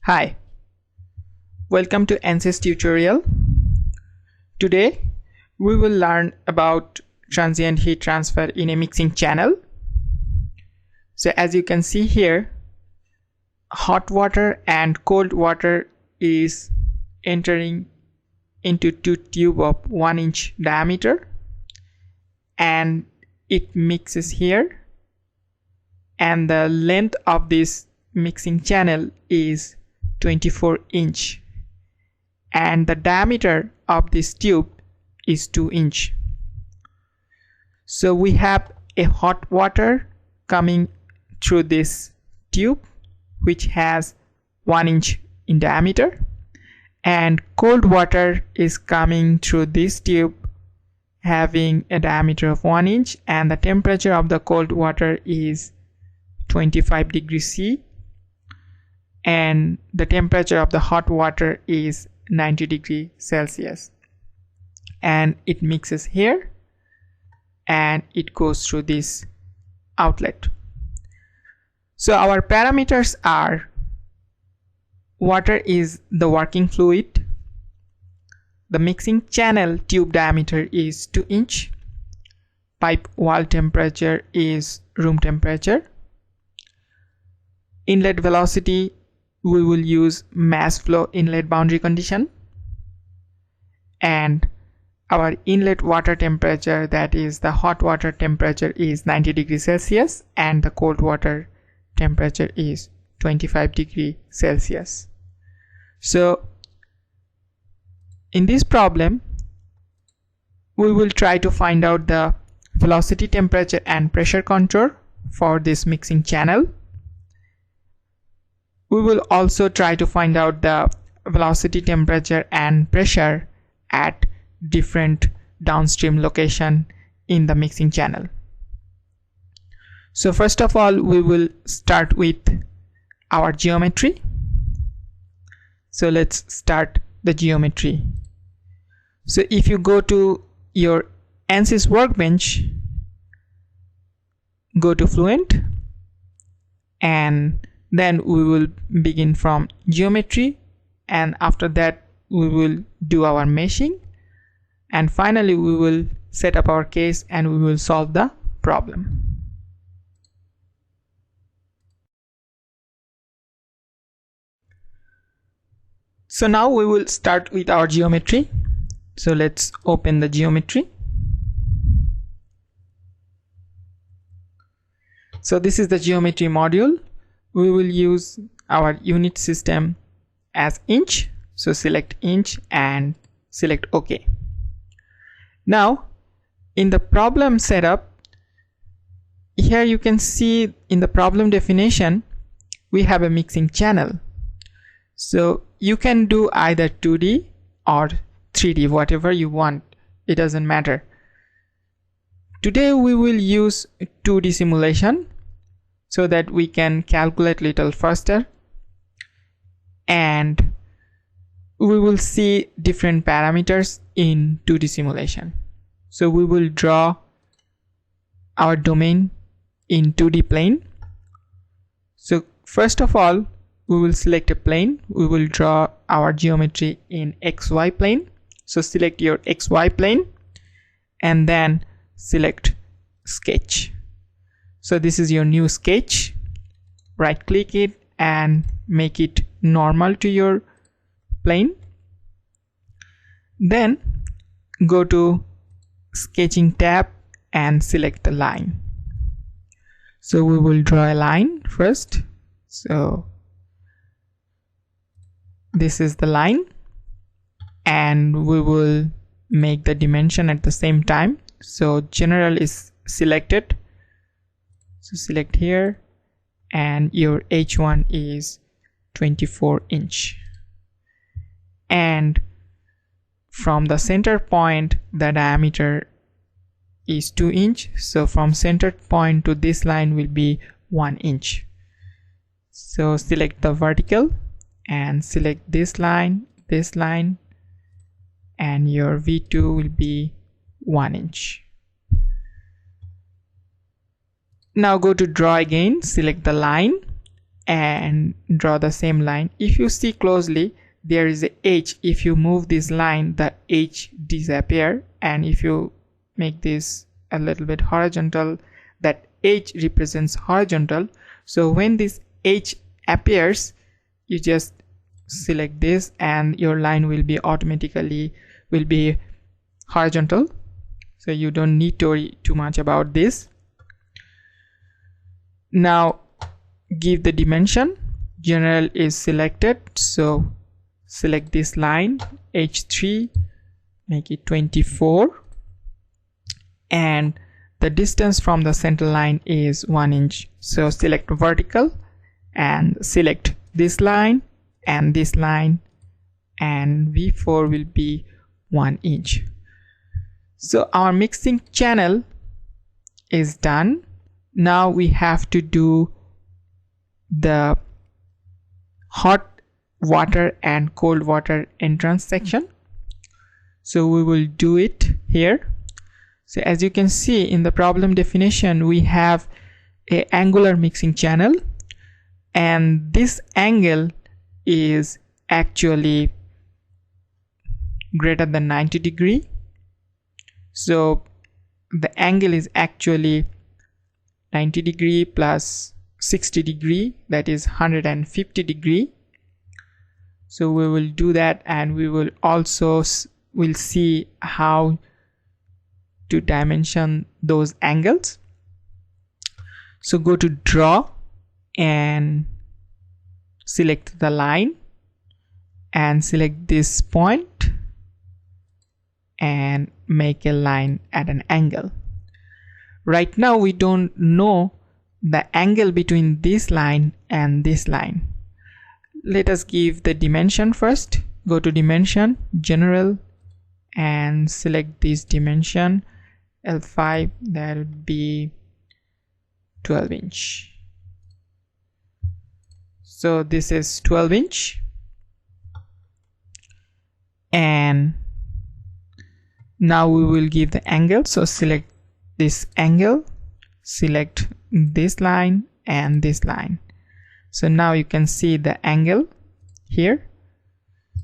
Hi, welcome to ANSYS tutorial. Today we will learn about transient heat transfer in a mixing channel. So as you can see here, hot water and cold water is entering into two tubes of 1 inch diameter and it mixes here, and the length of this mixing channel is 24 inch and the diameter of this tube is 2 inch. So we have a hot water coming through this tube which has 1 inch in diameter, and cold water is coming through this tube having a diameter of 1 inch, and the temperature of the cold water is 25 degrees C and the temperature of the hot water is 90 degrees Celsius, and it mixes here and it goes through this outlet. So our parameters are: water is the working fluid, the mixing channel tube diameter is 2 inch, pipe wall temperature is room temperature, inlet velocity we will use mass flow inlet boundary condition, and our inlet water temperature, that is the hot water temperature, is 90 degrees Celsius and the cold water temperature is 25 degrees Celsius. So in this problem we will try to find out the velocity, temperature and pressure contour for this mixing channel. We will also try to find out the velocity, temperature and pressure at different downstream location in the mixing channel. So first of all, we will start with our geometry. So let's start the geometry. So if you go to your ANSYS workbench, go to Fluent, and then we will begin from geometry, and after that we will do our meshing, and finally we will set up our case and we will solve the problem. So now we will start with our geometry. So let's open the geometry. So this is the geometry module. We will use our unit system as inch. So select inch and select OK. Now in the problem setup, here you can see in the problem definition we have a mixing channel. So you can do either 2D or 3D, whatever you want, it doesn't matter. Today we will use 2D simulation so that we can calculate little faster, and we will see different parameters in 2D simulation. So we will draw our domain in 2D plane. So first of all, we will select a plane. We will draw our geometry in XY plane. So select your XY plane and then select sketch. So this is your new sketch. Right click it and make it normal to your plane. Then go to sketching tab and select the line. So we will draw a line first. So this is the line, and we will make the dimension at the same time. So general is selected, so select here, and your H1 is 24 inch, and from the center point the diameter is 2 inch. So from center point to this line will be 1 inch. So select the vertical and select this line, and your V2 will be 1 inch. Now go to draw again, select the line and draw the same line. If you see closely, there is a H. If you move this line, the H disappear, and if you make this a little bit horizontal, that H represents horizontal. So when this H appears, you just select this and your line will be automatically horizontal. So you don't need to worry too much about this. Now give the dimension. General is selected, so select this line H3, make it 24, and the distance from the center line is 1 inch. So select vertical and select this line and this line, and V4 will be 1 inch. So our mixing channel is done. Now we have to do the hot water and cold water entrance section. So we will do it here. So as you can see in the problem definition, we have a angular mixing channel, and this angle is actually greater than 90 degree. So the angle is actually 90 degree plus 60 degree, that is 150 degree. So we will do that, and we will also will see how to dimension those angles. So go to draw and select the line and select this point and make a line at an angle. Right now we don't know the angle between this line and this line. Let us give the dimension first. Go to dimension, general, and select this dimension L5, that would be 12 inch. So this is 12 inch, and now we will give the angle. So select this angle, select this line and this line. So now you can see the angle here.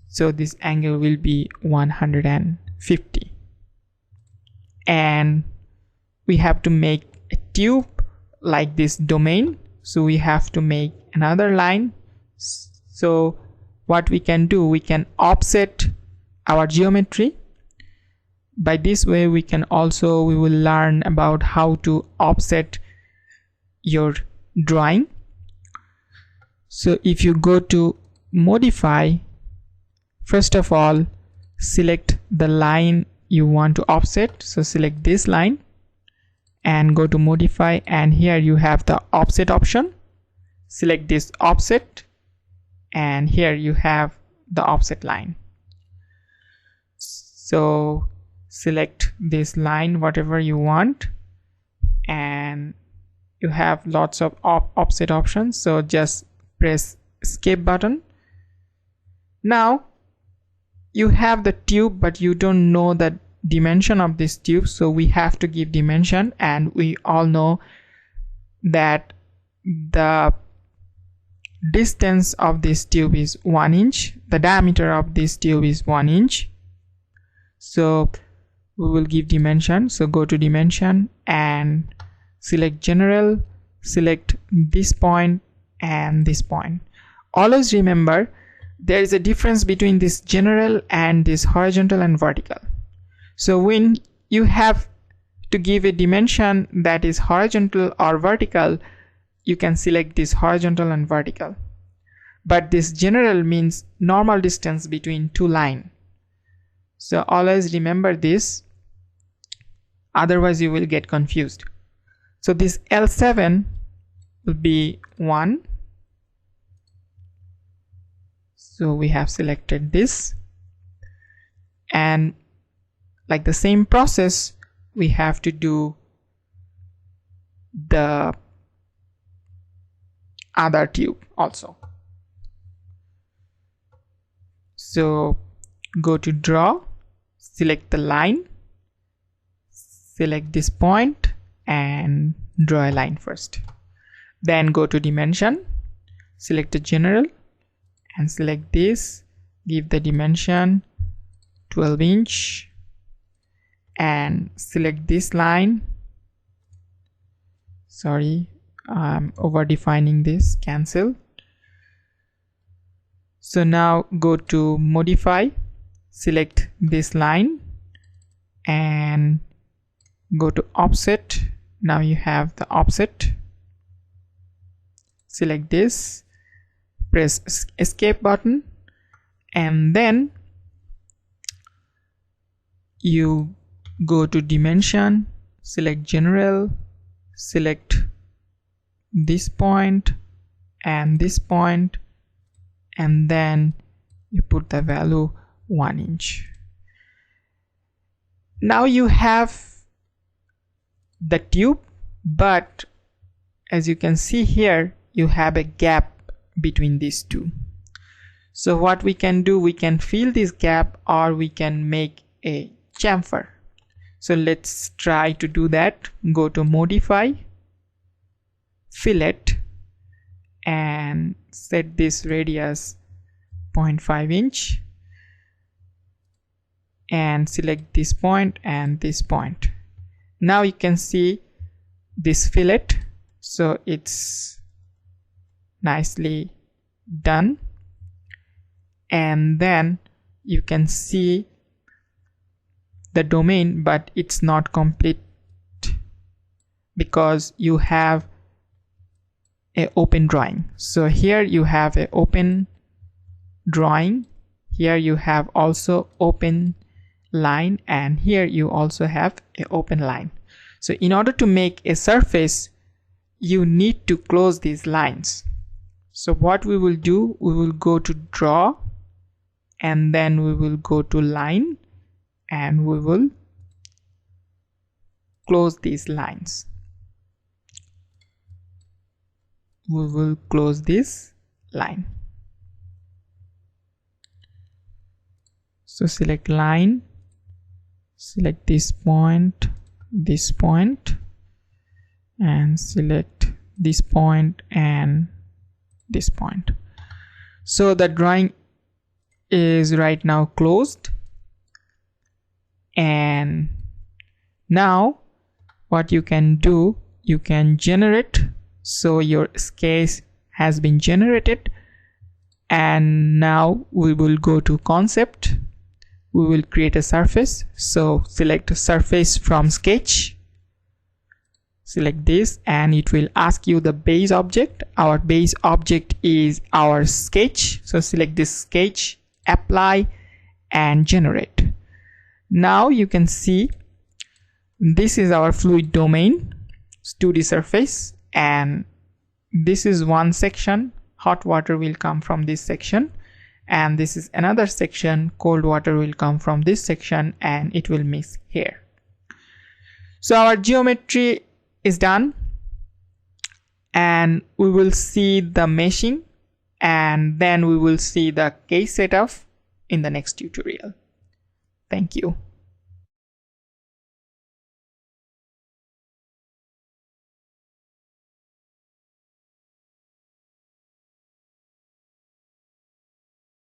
So this angle will be 150, and we have to make a tube like this domain. So we have to make another line. So what we can do, we can offset our geometry. By this way we will learn about how to offset your drawing. So if you go to modify, first of all select the line you want to offset. So select this line and go to modify, and here you have the offset option. Select this offset, and here you have the offset line. So select this line, whatever you want, and you have lots of offset options. So just press escape button. Now you have the tube, but you don't know the dimension of this tube, so we have to give dimension, and we all know that the distance of this tube is 1 inch, the diameter of this tube is 1 inch. So we will give dimension. So go to dimension and select general, select this point and this point. Always remember there is a difference between this general and this horizontal and vertical. So when you have to give a dimension that is horizontal or vertical, you can select this horizontal and vertical. But this general means normal distance between two lines. So always remember this, otherwise you will get confused. So this L7 will be 1. So we have selected this, and like the same process we have to do the other tube also. So go to draw, select the line, select this point and draw a line first. Then go to dimension, select the general and select this, give the dimension 12 inch and select this line. Sorry, I'm over defining this, cancel. So now go to modify, select this line and go to offset. Now you have the offset. Select this, press escape button, and then you go to dimension, select general, select this point and this point, and then you put the value 1 inch. Now you have the tube, but as you can see here, you have a gap between these two. So what we can do, we can fill this gap or we can make a chamfer. So let's try to do that. Go to modify, fillet, and set this radius 0.5 inch and select this point and this point. Now you can see this fillet, so it's nicely done. And then you can see the domain, but it's not complete because you have a open drawing. So here you have a open drawing, here you have also open line, and here you also have a open line. So in order to make a surface, you need to close these lines. So what we will do, we will go to draw and then we will go to line and we will close these lines. We will close this line. So select line, select this point, and select this point and this point. So the drawing is right now closed. And now what you can do, you can generate. So your sketch has been generated, and now we will go to concept. We will create a surface. So select surface from sketch, select this, and it will ask you the base object. Our base object is our sketch, so select this sketch, apply and generate. Now you can see this is our fluid domain, 2D surface, and this is one section. Hot water will come from this section, and this is another section. Cold water will come from this section and it will mix here. So our geometry is done, and we will see the meshing, and then we will see the case setup in the next tutorial. Thank you.